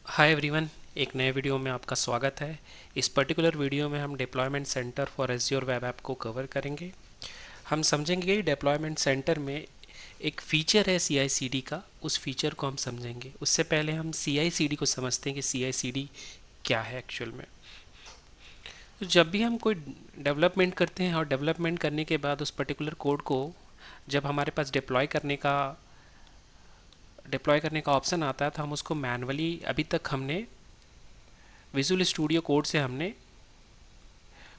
Hi everyone, एक नए video में आपका स्वागत है। इस पर्टिकुलर वीडियो में हम deployment centre for Azure web app को कवर करेंगे। हम समझेंगे डिप्लॉयमेंट सेंटर में एक फ़ीचर है CI/CD का, उस फीचर को हम समझेंगे। उससे पहले हम CI/CD को समझते हैं कि CI/CD क्या है एक्चुअल में। तो जब भी हम कोई डेवलपमेंट करते हैं और डेवलपमेंट करने के बाद उस पर्टिकुलर कोड को जब हमारे पास डिप्लॉय करने का ऑप्शन आता है तो हम उसको मैन्युअली, अभी तक हमने विजुअल स्टूडियो कोड से हमने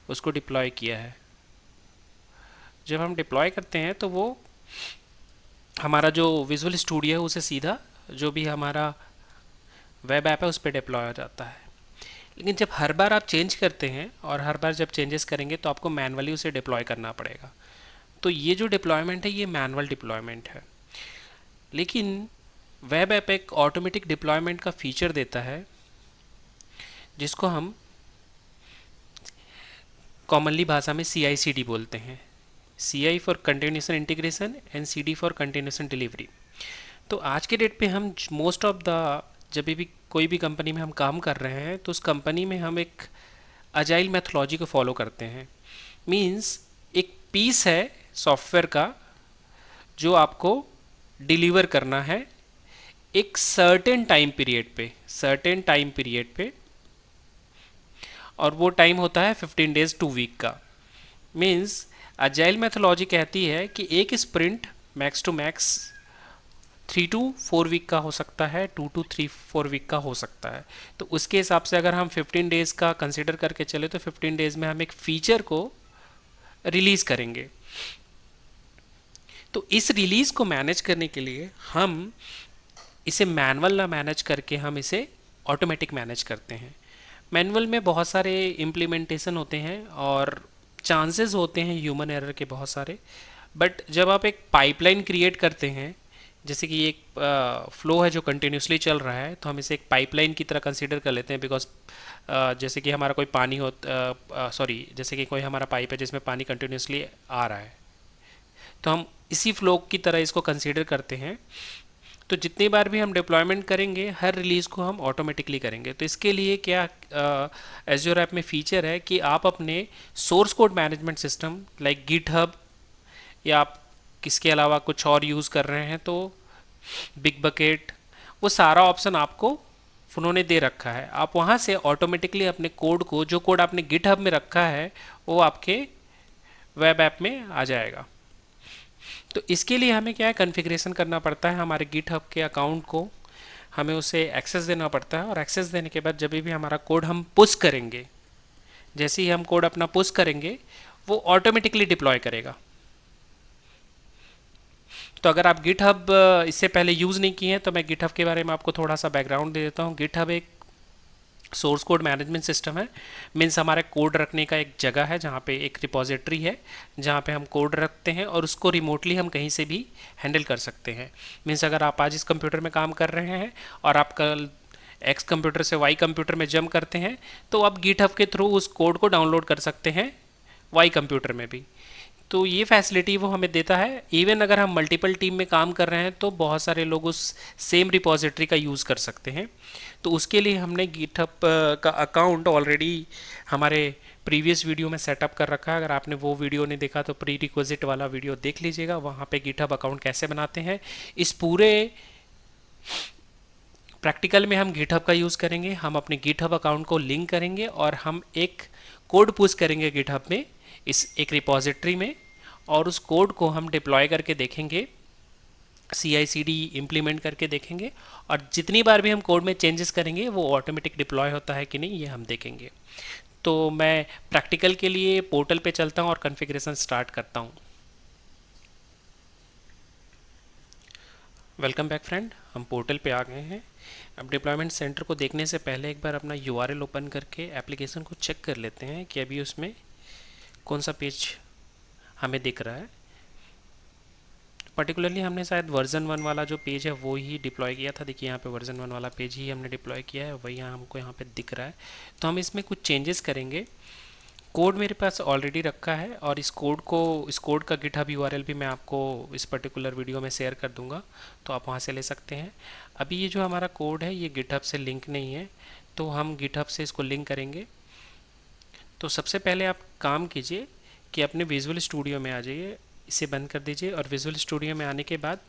उसको डिप्लॉय किया है। जब हम डिप्लॉय करते हैं तो वो हमारा जो विजुअल स्टूडियो है उसे सीधा जो भी हमारा वेब ऐप है उस पर डिप्लॉय हो जाता है। लेकिन जब हर बार आप चेंज करते हैं और हर बार जब चेंजेस करेंगे तो आपको मैनुअली उसे डिप्लॉय करना पड़ेगा। तो ये जो डिप्लॉयमेंट है ये मैनुअल डिप्लॉयमेंट है। लेकिन वेब ऐप एक ऑटोमेटिक डिप्लॉयमेंट का फीचर देता है जिसको हम कॉमनली भाषा में CI/CD बोलते हैं। CI for continuous integration and CD for continuous delivery. तो आज के डेट पे हम मोस्ट ऑफ द जब भी कोई भी कंपनी में हम काम कर रहे हैं तो उस कंपनी में हम एक अजाइल मैथोलॉजी को फॉलो करते हैं। मींस एक पीस है सॉफ्टवेयर का जो आपको डिलीवर करना है एक सर्टेन टाइम पीरियड पे और वो टाइम होता है 15 डेज टू वीक का। मीन्स अजाइल मैथोलॉजी कहती है कि एक sprint max to max 3 to 4 week का हो सकता है, 2 to 4 वीक का हो सकता है। तो उसके हिसाब से अगर हम 15 डेज का कंसिडर करके चले तो 15 डेज में हम एक फीचर को रिलीज करेंगे। तो इस रिलीज को मैनेज करने के लिए हम इसे मैनुअल ना मैनेज करके हम इसे ऑटोमेटिक मैनेज करते हैं। मैनुअल में बहुत सारे इम्प्लीमेंटेशन होते हैं और चांसेस होते हैं ह्यूमन एरर के बहुत सारे। बट जब आप एक पाइपलाइन क्रिएट करते हैं, जैसे कि एक फ्लो है जो कंटिन्यूसली चल रहा है, तो हम इसे एक पाइपलाइन की तरह कंसीडर कर लेते हैं। बिकॉज जैसे कि हमारा कोई पानी हो जैसे कि कोई हमारा पाइप है जिसमें पानी कंटिन्यूसली आ रहा है, तो हम इसी फ्लो की तरह इसको कंसीडर करते हैं। तो जितनी बार भी हम डिप्लॉयमेंट करेंगे हर रिलीज़ को हम ऑटोमेटिकली करेंगे। तो इसके लिए क्या एज़्योर ऐप में फ़ीचर है कि आप अपने source code management system like GitHub या आप किसके अलावा कुछ और यूज़ कर रहे हैं तो बिग बकेट, वो सारा ऑप्शन आपको उन्होंने दे रखा है। आप वहाँ से ऑटोमेटिकली अपने कोड को, जो कोड आपने गिटहब में रखा है, वो आपके वेब ऐप में आ जाएगा। तो इसके लिए हमें क्या है, कॉन्फ़िगरेशन करना पड़ता है हमारे गिटहब के अकाउंट को, हमें उसे एक्सेस देना पड़ता है। और एक्सेस देने के बाद जब भी हमारा कोड हम पुश करेंगे, जैसे ही हम कोड अपना पुश करेंगे वो ऑटोमेटिकली डिप्लॉय करेगा। तो अगर आप गिटहब इससे पहले यूज़ नहीं किए हैं तो मैं गिटहब के बारे में आपको थोड़ा सा बैकग्राउंड दे देता हूँ। गिटहब एक सोर्स कोड मैनेजमेंट सिस्टम है। मीन्स हमारे कोड रखने का एक जगह है जहाँ पे एक रिपोजिटरी है जहाँ पे हम कोड रखते हैं और उसको रिमोटली हम कहीं से भी हैंडल कर सकते हैं। मीन्स अगर आप आज इस कंप्यूटर में काम कर रहे हैं और आप कल एक्स कंप्यूटर से वाई कंप्यूटर में जंप करते हैं तो आप गिटहब के थ्रू उस कोड को डाउनलोड कर सकते हैं वाई कंप्यूटर में भी। तो ये फैसिलिटी वो हमें देता है। इवन अगर हम मल्टीपल टीम में काम कर रहे हैं तो बहुत सारे लोग उस सेम रिपोजिटरी का यूज़ कर सकते हैं। तो उसके लिए हमने गिटहब का अकाउंट ऑलरेडी हमारे प्रीवियस वीडियो में सेटअप कर रखा है। अगर आपने वो वीडियो नहीं देखा तो प्री रिक्विजिट वाला वीडियो देख लीजिएगा, वहाँ पे गिटहब अकाउंट कैसे बनाते हैं। इस पूरे प्रैक्टिकल में हम गिटहब का यूज़ करेंगे, हम अपने गिटहब अकाउंट को लिंक करेंगे और हम एक कोड पुश करेंगे गिटहब में, इस एक रिपोजिटरी में, और उस कोड को हम डिप्लॉय करके देखेंगे, CI/CD इम्प्लीमेंट करके देखेंगे। और जितनी बार भी हम कोड में चेंजेस करेंगे वो ऑटोमेटिक डिप्लॉय होता है कि नहीं ये हम देखेंगे। तो मैं प्रैक्टिकल के लिए पोर्टल पे चलता हूँ और कॉन्फ़िगरेशन स्टार्ट करता हूँ। वेलकम बैक फ्रेंड, हम पोर्टल पे आ गए हैं। अब डिप्लॉयमेंट सेंटर को देखने से पहले एक बार अपना URL ओपन करके एप्लीकेशन को चेक कर लेते हैं कि अभी उसमें कौन सा पेज हमें दिख रहा है। पर्टिकुलरली हमने शायद वर्जन 1 वाला जो पेज है वो ही डिप्लॉय किया था। देखिए यहाँ पे वर्जन 1 वाला पेज ही हमने डिप्लॉय किया है, वही हमको यहाँ पे दिख रहा है। तो हम इसमें कुछ चेंजेस करेंगे। कोड मेरे पास ऑलरेडी रखा है और इस कोड का गिटहब यूआरएल भी मैं आपको इस पर्टिकुलर वीडियो में शेयर कर दूंगा, तो आप वहाँ से ले सकते हैं। अभी ये जो हमारा कोड है ये गिटहब से लिंक नहीं है, तो हम गिटहब से इसको लिंक करेंगे। तो सबसे पहले आप काम कीजिए कि अपने विजुअल स्टूडियो में आ जाइए, इसे बंद कर दीजिए और विजुअल स्टूडियो में आने के बाद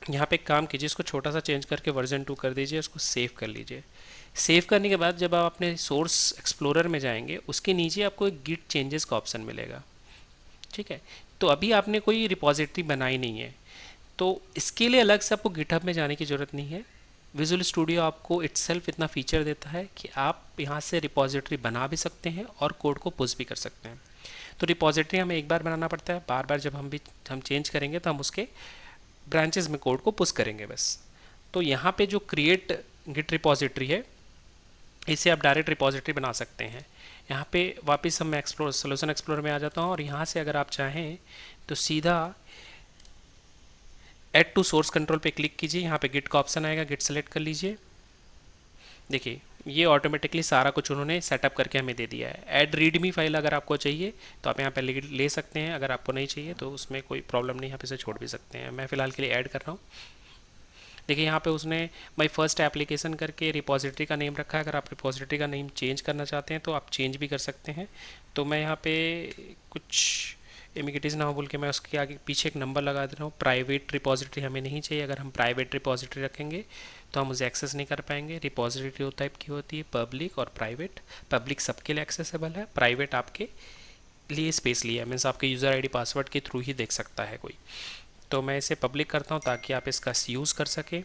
यहाँ पे काम कीजिए, इसको छोटा सा चेंज करके वर्जन 2 कर दीजिए, उसको सेव कर लीजिए। सेव करने के बाद जब आप अपने सोर्स एक्सप्लोरर में जाएंगे उसके नीचे आपको एक गिट चेंजेस का ऑप्शन मिलेगा। ठीक है, तो अभी आपने कोई रिपॉजिटरी बनाई नहीं है, तो इसके लिए अलग से आपको गिटहब में जाने की ज़रूरत नहीं है। विजुअल स्टूडियो आपको इटसेल्फ इतना फीचर देता है कि आप यहाँ से रिपॉजिटरी बना भी सकते हैं और कोड को पुश भी कर सकते हैं। तो रिपॉजिटरी हमें एक बार बनाना पड़ता है, बार बार जब हम चेंज करेंगे तो हम उसके ब्रांचेस में कोड को पुश करेंगे बस। तो यहाँ पे जो क्रिएट गिट रिपॉजिटरी है, इसे आप डायरेक्ट रिपॉजिटरी बना सकते हैं। यहाँ पे वापस हम सोल्यूशन एक्सप्लोरर में आ जाता हूँ और यहाँ से अगर आप चाहें तो सीधा ऐड टू सोर्स कंट्रोल पे क्लिक कीजिए, यहाँ पे गिट का ऑप्शन आएगा, गिट सेलेक्ट कर लीजिए। देखिए ये ऑटोमेटिकली सारा कुछ उन्होंने सेटअप करके हमें दे दिया है। ऐड रीडमी फाइल अगर आपको चाहिए तो आप यहाँ पे ले सकते हैं, अगर आपको नहीं चाहिए तो उसमें कोई प्रॉब्लम नहीं, यहाँ पे से छोड़ भी सकते हैं। मैं फ़िलहाल के लिए ऐड कर रहा हूँ। देखिए यहाँ पे उसने माई फर्स्ट एप्लीकेशन करके रिपॉजिटरी का नेम रखा है। अगर आप रिपॉजिटरी का नेम चेंज करना चाहते हैं तो आप चेंज भी कर सकते हैं। तो मैं यहाँ पे कुछ एमिकेटीज ना हो बोल के मैं उसके आगे पीछे एक नंबर लगा दे रहा हूँ। प्राइवेट रिपॉजिटरी हमें नहीं चाहिए, अगर हम प्राइवेट रिपॉजिटरी रखेंगे तो हम उसे एक्सेस नहीं कर पाएंगे। रिपॉजिटरी दो टाइप की होती है, पब्लिक और प्राइवेट। पब्लिक सबके लिए एक्सेसिबल है, प्राइवेट आपके लिए स्पेस लिया है, मीन्स आपके यूज़र आईडी पासवर्ड के थ्रू ही देख सकता है कोई। तो मैं इसे पब्लिक करता हूँ ताकि आप इसका यूज़ कर सकें।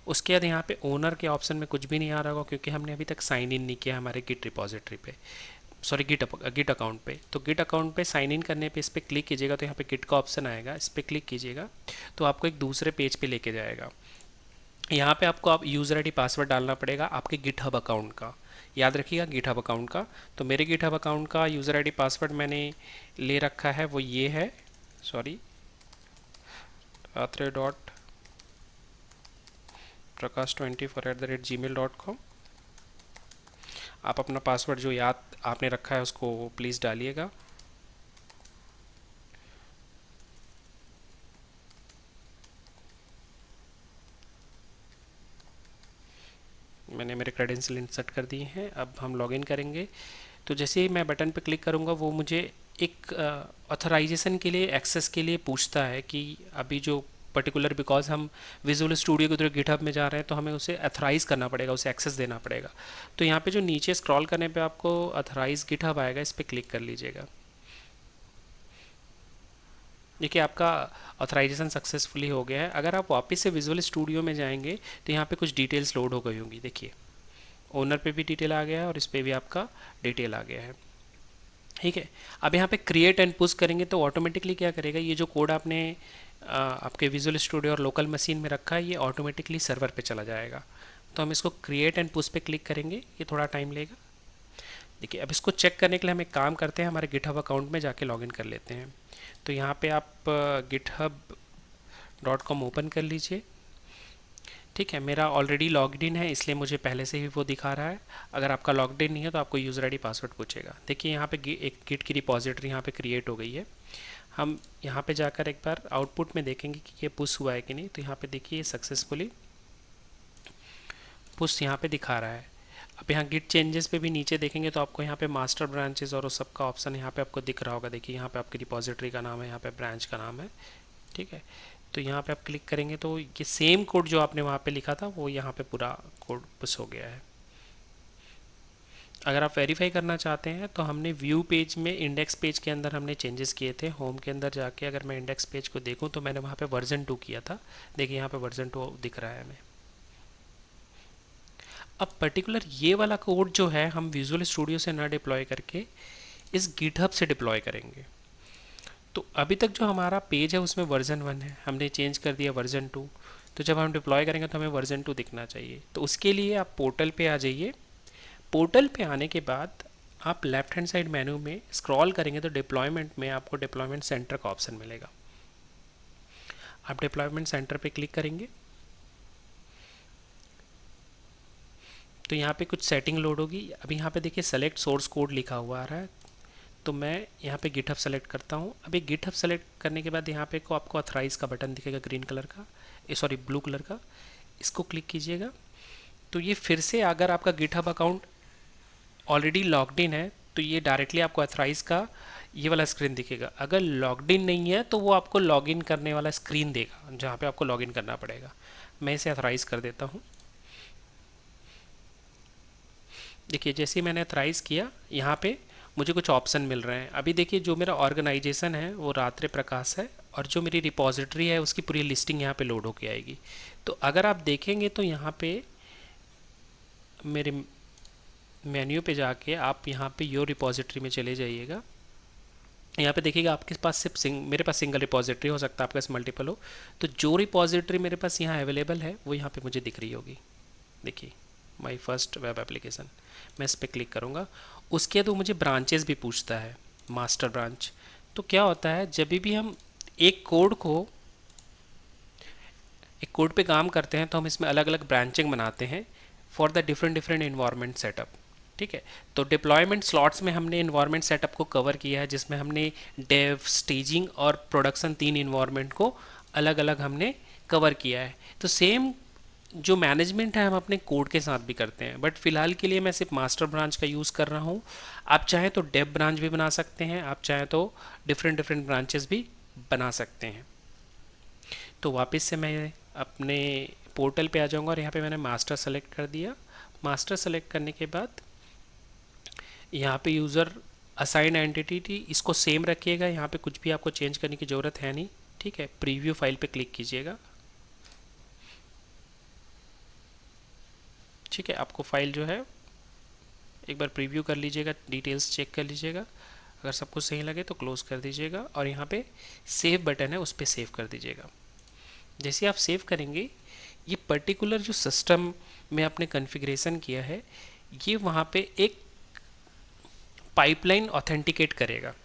उसके बाद यहाँ पे ओनर के ऑप्शन में कुछ भी नहीं आ रहा होगा क्योंकि हमने अभी तक साइन इन नहीं किया हमारे गिट रिपॉजिटरी पे, सॉरी गिट अकाउंट पे। तो गिट अकाउंट पे साइन इन करने पे इस पर क्लिक कीजिएगा तो यहाँ पे गिट का ऑप्शन आएगा, इस पर क्लिक कीजिएगा तो आपको एक दूसरे पेज पे लेके जाएगा। यहाँ पे आपको आप यूज़र आईडी पासवर्ड डालना पड़ेगा आपके गिटहब अकाउंट का, याद रखिएगा गिटहब अकाउंट का। तो मेरे गिटहब अकाउंट का यूज़र आईडी पासवर्ड मैंने ले रखा है, वो ये है, सॉरी prakash24@gmail.com। आप अपना पासवर्ड जो याद आपने रखा है उसको प्लीज़ डालिएगा। मैंने मेरे क्रेडेंशियल इंसर्ट कर दिए हैं, अब हम लॉगिन करेंगे। तो जैसे ही मैं बटन पर क्लिक करूँगा वो मुझे एक ऑथराइजेशन के लिए, एक्सेस के लिए पूछता है कि अभी जो पर्टिकुलर, बिकॉज हम विजुअल स्टूडियो के थ्रू गिटहब में जा रहे हैं तो हमें उसे अथराइज़ करना पड़ेगा, उसे एक्सेस देना पड़ेगा। तो यहाँ पे जो नीचे स्क्रॉल करने पे आपको अथराइज गिटहब आएगा, इस पर क्लिक कर लीजिएगा। देखिए आपका ऑथराइजेशन सक्सेसफुली हो गया है। अगर आप वापस से विजुअल स्टूडियो में जाएंगे तो यहाँ पे कुछ डिटेल्स लोड हो गई होंगी। देखिए ओनर पे भी डिटेल आ गया है और इस पर भी आपका डिटेल आ गया है। ठीक है, अब यहाँ पे क्रिएट एंड पुश करेंगे तो ऑटोमेटिकली क्या करेगा, ये जो कोड आपने आपके विजुअल स्टूडियो और लोकल मशीन में रखा है ये ऑटोमेटिकली सर्वर पे चला जाएगा। तो हम इसको क्रिएट एंड पुश पे क्लिक करेंगे, ये थोड़ा टाइम लेगा। देखिए अब इसको चेक करने के लिए हम एक काम करते हैं, हमारे गिटहब अकाउंट में जाके लॉगिन कर लेते हैं। तो यहाँ पे आप github.com ओपन कर लीजिए। ठीक है, मेरा ऑलरेडी लॉग्ड इन है इसलिए मुझे पहले से ही वो दिखा रहा है। अगर आपका लॉग्ड इन नहीं है तो आपको यूज़र आईडी पासवर्ड पूछेगा। देखिए यहाँ पे एक गिट की रिपॉजिटरी यहाँ पे क्रिएट हो गई है। हम यहाँ पे जाकर एक बार आउटपुट में देखेंगे कि ये पुश हुआ है कि नहीं। तो यहाँ पे देखिए सक्सेसफुली पुश यहाँ पे दिखा रहा है। अब यहाँ गिट चेंजेस पे भी नीचे देखेंगे तो आपको यहाँ पे मास्टर ब्रांचेस और उस सब का ऑप्शन यहाँ पे आपको दिख रहा होगा। देखिए यहाँ पे आपकी रिपॉजिटरी का नाम है, यहाँ पे ब्रांच का नाम है। ठीक है, तो यहाँ पे आप क्लिक करेंगे तो ये सेम कोड जो आपने वहाँ पे लिखा था वो यहाँ पे पूरा कोड पुश हो गया है। अगर आप वेरीफाई करना चाहते हैं तो हमने व्यू पेज में इंडेक्स पेज के अंदर हमने चेंजेस किए थे। होम के अंदर जाके अगर मैं इंडेक्स पेज को देखूँ तो मैंने वहाँ पे वर्जन 2 किया था। देखिए यहाँ पे वर्जन 2 दिख रहा है हमें। अब पर्टिकुलर ये वाला कोड जो है हम विजुअल स्टूडियो से ना डिप्लॉय करके इस गिटहब से डिप्लॉय करेंगे। तो अभी तक जो हमारा पेज है उसमें वर्जन 1 है, हमने चेंज कर दिया वर्जन 2। तो जब हम डिप्लॉय करेंगे तो हमें वर्जन 2 दिखना चाहिए। तो उसके लिए आप पोर्टल पे आ जाइए। पोर्टल पे आने के बाद आप लेफ्ट हैंड साइड मेनू में स्क्रॉल करेंगे तो डिप्लॉयमेंट में आपको डिप्लॉयमेंट सेंटर का ऑप्शन मिलेगा। आप डिप्लॉयमेंट सेंटर पे क्लिक करेंगे तो यहाँ पे कुछ सेटिंग लोड होगी। अभी यहाँ पे देखिए सेलेक्ट सोर्स कोड लिखा हुआ आ रहा है, तो मैं यहाँ पे गिटहब सेलेक्ट करता हूँ। अभी गिटहब सेलेक्ट करने के बाद यहाँ पे को आपको ऑथराइज का बटन दिखेगा ग्रीन कलर का, सॉरी ब्लू कलर का, इसको क्लिक कीजिएगा। तो ये फिर से अगर आपका GitHub account already logged in है तो ये डायरेक्टली आपको ऑथराइज का ये वाला स्क्रीन दिखेगा। अगर लॉग्ड इन नहीं है तो वो आपको लॉगिन करने वाला स्क्रीन देगा जहाँ पे आपको लॉगिन करना पड़ेगा। मैं इसे ऑथराइज कर देता हूँ। देखिए जैसे ही मैंने ऑथराइज किया यहाँ पे मुझे कुछ ऑप्शन मिल रहे हैं। अभी देखिए जो मेरा ऑर्गेनाइजेशन है वो रात्रि प्रकाश है और जो मेरी रिपॉजिटरी है उसकी पूरी लिस्टिंग यहाँ पे लोड होके आएगी। तो अगर आप देखेंगे तो यहाँ पे मेरे मेन्यू पे जाके आप यहाँ पे योर रिपॉजिटरी में चले जाइएगा। यहाँ पे देखिएगा आपके पास सिर्फ मेरे पास सिंगल रिपॉजिटरी हो सकता है, आपके पास मल्टीपल हो। तो जो रिपॉजिटरी मेरे पास यहाँ अवेलेबल है वो यहाँ पे मुझे दिख रही होगी। देखिए माई फर्स्ट वेब एप्लीकेशन, मैं इस पर क्लिक करूँगा। उसके बाद वो मुझे ब्रांचेस भी पूछता है, मास्टर ब्रांच। तो क्या होता है जब भी हम एक कोड पे काम करते हैं तो हम इसमें अलग अलग ब्रांचिंग बनाते हैं for the different different environment setup. ठीक है, तो डिप्लॉयमेंट स्लॉट्स में हमने इन्वायरमेंट सेटअप को कवर किया है, जिसमें हमने डेव, स्टेजिंग और प्रोडक्शन 3 इन्वायरमेंट को अलग अलग हमने कवर किया है। तो सेम जो मैनेजमेंट है हम अपने कोड के साथ भी करते हैं, बट फिलहाल के लिए मैं सिर्फ मास्टर ब्रांच का यूज़ कर रहा हूँ। आप चाहें तो डेव ब्रांच भी बना सकते हैं, आप चाहें तो डिफरेंट डिफरेंट ब्रांचेस भी बना सकते हैं। तो वापस से मैं अपने पोर्टल पे आ जाऊँगा और यहाँ पे मैंने मास्टर सेलेक्ट कर दिया। मास्टर सेलेक्ट करने के बाद यहाँ पे यूज़र असाइन एंटिटी इसको सेम रखिएगा, यहाँ पे कुछ भी आपको चेंज करने की ज़रूरत है नहीं। ठीक है, प्रीव्यू फाइल पे क्लिक कीजिएगा। ठीक है, आपको फाइल जो है एक बार प्रीव्यू कर लीजिएगा, डिटेल्स चेक कर लीजिएगा। अगर सब कुछ सही लगे तो क्लोज़ कर दीजिएगा और यहाँ पे सेव बटन है उस पर सेव कर दीजिएगा। जैसे आप सेव करेंगे ये पर्टिकुलर जो सिस्टम में आपने कॉन्फ़िगरेशन किया है ये वहाँ पे एक पाइपलाइन ऑथेंटिकेट करेगा।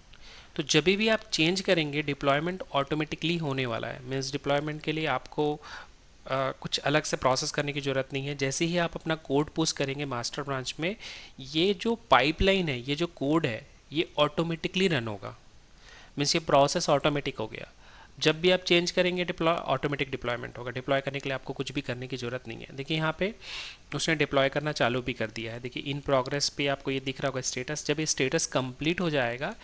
तो जब भी आप चेंज करेंगे डिप्लॉयमेंट ऑटोमेटिकली होने वाला है। मीन्स डिप्लॉयमेंट के लिए आपको कुछ अलग से प्रोसेस करने की ज़रूरत नहीं है। जैसे ही आप अपना कोड पुश करेंगे मास्टर ब्रांच में, ये जो पाइपलाइन है, ये जो कोड है, ये ऑटोमेटिकली रन होगा। मीन्स ये प्रोसेस ऑटोमेटिक हो गया। जब भी आप चेंज करेंगे ऑटोमेटिक डिप्लॉयमेंट होगा। डिप्लॉय करने के लिए आपको कुछ भी करने की ज़रूरत नहीं है। देखिए यहाँ पे उसने डिप्लॉय करना चालू भी कर दिया है। देखिए इन प्रोग्रेस पे आपको ये दिख रहा होगा स्टेटस। जब ये स्टेटस कंप्लीट हो जाएगा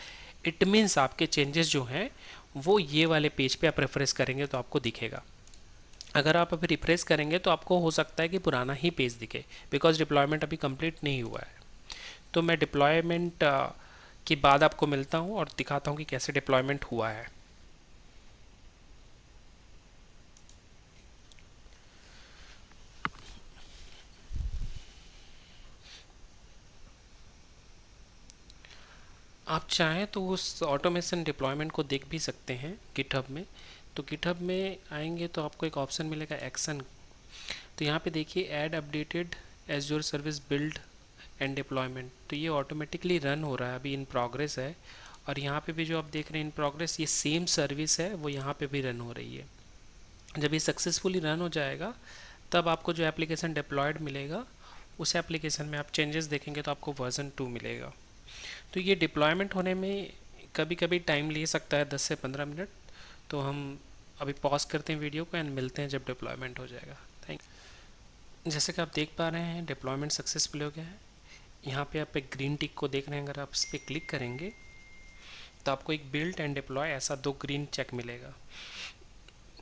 इट मीन्स आपके चेंजेस जो हैं वो ये वाले पेज पे आप रिफ्रेश करेंगे तो आपको दिखेगा। अगर आप अभी रिफ्रेश करेंगे तो आपको हो सकता है कि पुराना ही पेज दिखे, बिकॉज डिप्लॉयमेंट अभी कंप्लीट नहीं हुआ है। तो मैं डिप्लॉयमेंट के बाद आपको मिलता हूँ और दिखाता हूँ कि कैसे डिप्लॉयमेंट हुआ है। आप चाहें तो उस ऑटोमेशन डिप्लॉयमेंट को देख भी सकते हैं गिटहब में। तो गिटहब में आएंगे तो आपको एक ऑप्शन मिलेगा एक्शन। तो यहाँ पे देखिए add updated Azure service build and deployment. तो ये ऑटोमेटिकली रन हो रहा है, अभी इन प्रोग्रेस है। और यहाँ पे भी जो आप देख रहे हैं इन प्रोग्रेस, ये सेम सर्विस है वो यहाँ पे भी रन हो रही है। जब ये सक्सेसफुली रन हो जाएगा तब आपको जो एप्लीकेशन डिप्लॉयड मिलेगा उस एप्लीकेशन में आप चेंजेस देखेंगे तो आपको वर्जन 2 मिलेगा। तो ये डिप्लॉयमेंट होने में कभी कभी टाइम ले सकता है 10 से 15 मिनट। तो हम अभी पॉज करते हैं वीडियो को एंड मिलते हैं जब डिप्लॉयमेंट हो जाएगा। Thank you. जैसे कि आप देख पा रहे हैं डिप्लॉयमेंट सक्सेसफुल हो गया है। यहाँ पे आप एक ग्रीन टिक को देख रहे हैं, अगर आप इस पर क्लिक करेंगे तो आपको एक बिल्ड एंड डिप्लॉय ऐसा 2 ग्रीन चेक मिलेगा।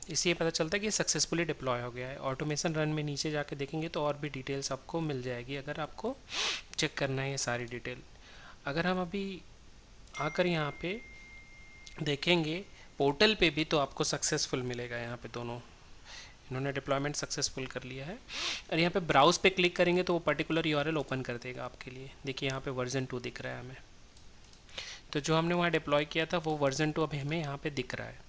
इससे ये पता चलता है कि सक्सेसफुली डिप्लॉय हो गया है। ऑटोमेशन रन में नीचे जाके देखेंगे तो और भी डिटेल्स आपको मिल जाएगी अगर आपको चेक करना है ये सारी डिटेल। अगर हम अभी आकर यहाँ पे देखेंगे पोर्टल पे भी तो आपको सक्सेसफुल मिलेगा। यहाँ पे दोनों इन्होंने डिप्लॉयमेंट सक्सेसफुल कर लिया है। और यहाँ पे ब्राउज पे क्लिक करेंगे तो वो पर्टिकुलर यूआरएल ओपन कर देगा आपके लिए। देखिए यहाँ पे वर्जन 2 दिख रहा है हमें। तो जो हमने वहाँ डिप्लॉय किया था वो वर्जन 2 अभी हमें यहाँ पे दिख रहा है।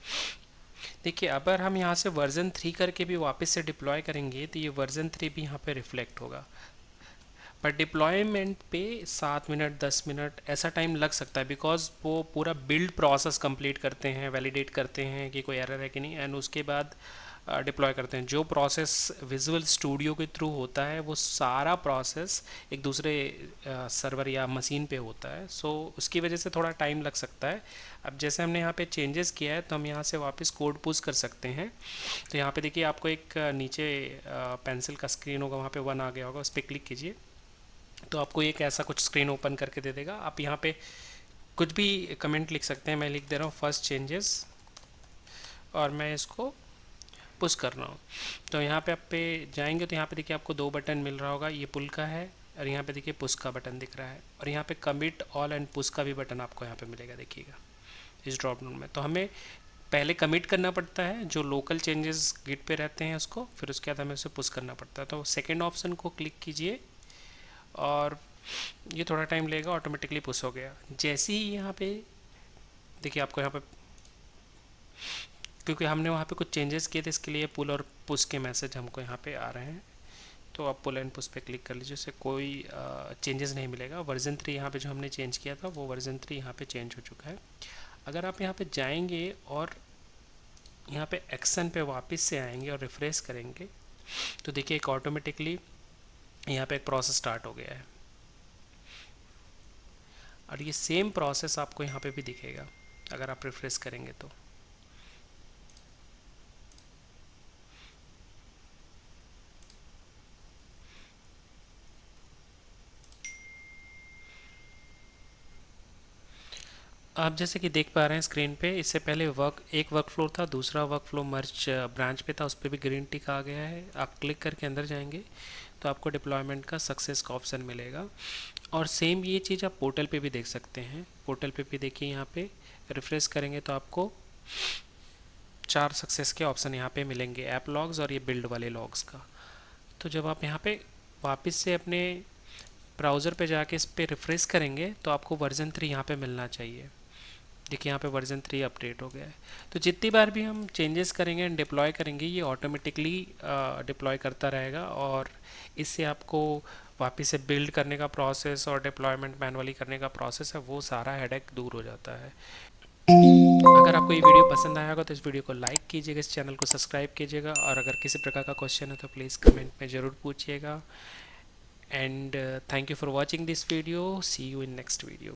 देखिए अगर हम यहाँ से वर्जन 3 करके भी वापस से डिप्लॉय करेंगे तो ये वर्जन 3 भी यहाँ पे रिफ्लेक्ट होगा। पर डिप्लॉयमेंट पे 7 मिनट 10 मिनट ऐसा टाइम लग सकता है, बिकॉज वो पूरा बिल्ड प्रोसेस कंप्लीट करते हैं, वैलिडेट करते हैं कि कोई एरर है कि नहीं, एंड उसके बाद डिप्लॉय करते हैं। जो प्रोसेस विजुअल स्टूडियो के थ्रू होता है वो सारा प्रोसेस एक दूसरे सर्वर या मशीन पे होता है, सो उसकी वजह से थोड़ा टाइम लग सकता है। अब जैसे हमने यहाँ पे चेंजेस किया है तो हम यहाँ से वापस कोड पुश कर सकते हैं। तो यहाँ पे देखिए आपको एक नीचे पेंसिल का स्क्रीन होगा, वहाँ पे 1 आ गया होगा, उस पर क्लिक कीजिए तो आपको एक ऐसा कुछ स्क्रीन ओपन करके दे देगा। आप यहाँ पे कुछ भी कमेंट लिख सकते हैं। मैं लिख दे रहा हूँ फर्स्ट चेंजेस और मैं इसको पुश कर रहा हूँ। तो यहाँ पे आप पे जाएंगे तो यहाँ पे देखिए आपको 2 बटन मिल रहा होगा, ये पुल का है और यहाँ पे देखिए पुश का बटन दिख रहा है, और यहाँ पे कमिट ऑल एंड पुश का भी बटन आपको यहाँ पे मिलेगा, देखिएगा इस ड्रॉप डाउन में। तो हमें पहले कमिट करना पड़ता है जो लोकल चेंजेस गिट पे रहते हैं उसको, फिर उसके बाद हमें उसे पुश करना पड़ता है। तो सेकेंड ऑप्शन को क्लिक कीजिए और ये थोड़ा टाइम लेगा, ऑटोमेटिकली पुश हो गया। जैसे ही यहाँ पे देखिए आपको यहाँ पे, क्योंकि हमने वहाँ पे कुछ चेंजेस किए थे इसके लिए पुल और पुश के मैसेज हमको यहाँ पे आ रहे हैं। तो आप पुल एंड पुश पे क्लिक कर लीजिए, उससे कोई चेंजेस नहीं मिलेगा। वर्जन 3 यहाँ पे जो हमने चेंज किया था वो वर्जन 3 यहाँ पे चेंज हो चुका है। अगर आप यहाँ पे जाएंगे और यहाँ पे एक्शन पे वापस से आएंगे और रिफ्रेश करेंगे तो देखिए एक ऑटोमेटिकली यहाँ पे एक प्रोसेस स्टार्ट हो गया है, और ये सेम प्रोसेस आपको यहाँ पे भी दिखेगा अगर आप रिफ्रेश करेंगे तो। आप जैसे कि देख पा रहे हैं स्क्रीन पे, इससे पहले एक वर्क फ्लो था, दूसरा वर्क फ्लो मर्ज ब्रांच पे था, उस पर भी ग्रीन टिक आ गया है। आप क्लिक करके अंदर जाएंगे तो आपको डिप्लॉयमेंट का सक्सेस का ऑप्शन मिलेगा। और सेम ये चीज़ आप पोर्टल पे भी देख सकते हैं। पोर्टल पे भी देखिए, यहाँ पे रिफ्रेश करेंगे तो आपको 4 सक्सेस के ऑप्शन यहाँ पे मिलेंगे, ऐप लॉग्स और ये बिल्ड वाले लॉग्स का। तो जब आप यहाँ पे वापस से अपने ब्राउज़र पे जाके इस पर रिफ्रेश करेंगे तो आपको वर्जन 3 यहाँ पे मिलना चाहिए। देखिए यहाँ पे वर्जन 3 अपडेट हो गया है। तो जितनी बार भी हम चेंजेस करेंगे एंड डिप्लॉय करेंगे ये ऑटोमेटिकली डिप्लॉय करता रहेगा, और इससे आपको वापस से बिल्ड करने का प्रोसेस और डिप्लॉयमेंट मैनुअली करने का प्रोसेस है वो सारा हेडेक दूर हो जाता है। अगर आपको ये वीडियो पसंद आया होगा तो इस वीडियो को लाइक कीजिएगा, इस चैनल को सब्सक्राइब कीजिएगा, और अगर किसी प्रकार का क्वेश्चन है तो प्लीज़ कमेंट में ज़रूर पूछिएगा। And thank you for watching this video, see you in next video.